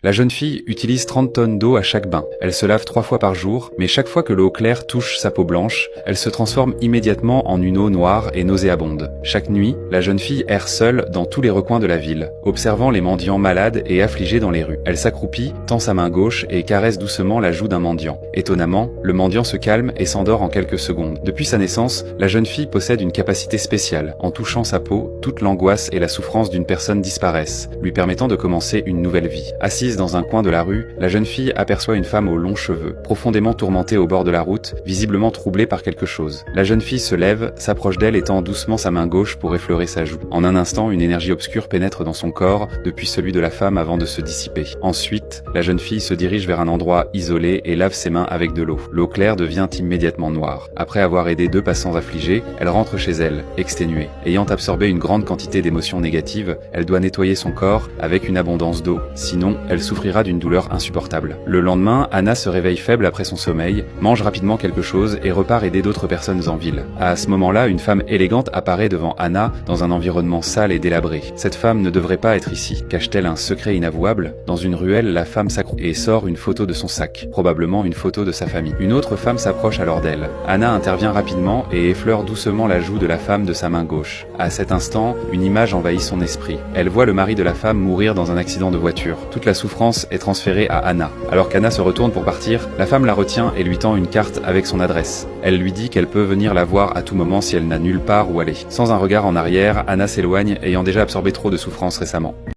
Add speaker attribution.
Speaker 1: La jeune fille utilise 30 tonnes d'eau à chaque bain. Elle se lave 3 fois par jour, mais chaque fois que l'eau claire touche sa peau blanche, elle se transforme immédiatement en une eau noire et nauséabonde. Chaque nuit, la jeune fille erre seule dans tous les recoins de la ville, observant les mendiants malades et affligés dans les rues. Elle s'accroupit, tend sa main gauche et caresse doucement la joue d'un mendiant. Étonnamment, le mendiant se calme et s'endort en quelques secondes. Depuis sa naissance, la jeune fille possède une capacité spéciale. En touchant sa peau, toute l'angoisse et la souffrance d'une personne disparaissent, lui permettant de commencer une nouvelle vie. Assise dans un coin de la rue, la jeune fille aperçoit une femme aux longs cheveux, profondément tourmentée au bord de la route, visiblement troublée par quelque chose. La jeune fille se lève, s'approche d'elle et tend doucement sa main gauche pour effleurer sa joue. En un instant, une énergie obscure pénètre dans son corps, depuis celui de la femme avant de se dissiper. Ensuite, la jeune fille se dirige vers un endroit isolé et lave ses mains avec de l'eau. L'eau claire devient immédiatement noire. Après avoir aidé 2 passants affligés, elle rentre chez elle, exténuée. Ayant absorbé une grande quantité d'émotions négatives, elle doit nettoyer son corps avec une abondance d'eau. Sinon, elle souffrira d'une douleur insupportable. Le lendemain, Anna se réveille faible après son sommeil, mange rapidement quelque chose et repart aider d'autres personnes en ville. À ce moment-là, une femme élégante apparaît devant Anna dans un environnement sale et délabré. Cette femme ne devrait pas être ici. Cache-t-elle un secret inavouable? Dans une ruelle, la femme s'accroupit et sort une photo de son sac, probablement une photo de sa famille. Une autre femme s'approche alors d'elle. Anna intervient rapidement et effleure doucement la joue de la femme de sa main gauche. À cet instant, une image envahit son esprit. Elle voit le mari de la femme mourir dans un accident de voiture. Toute la souffrance est transférée à Anna. Alors qu'Anna se retourne pour partir, la femme la retient et lui tend une carte avec son adresse. Elle lui dit qu'elle peut venir la voir à tout moment si elle n'a nulle part où aller. Sans un regard en arrière, Anna s'éloigne, ayant déjà absorbé trop de souffrance récemment.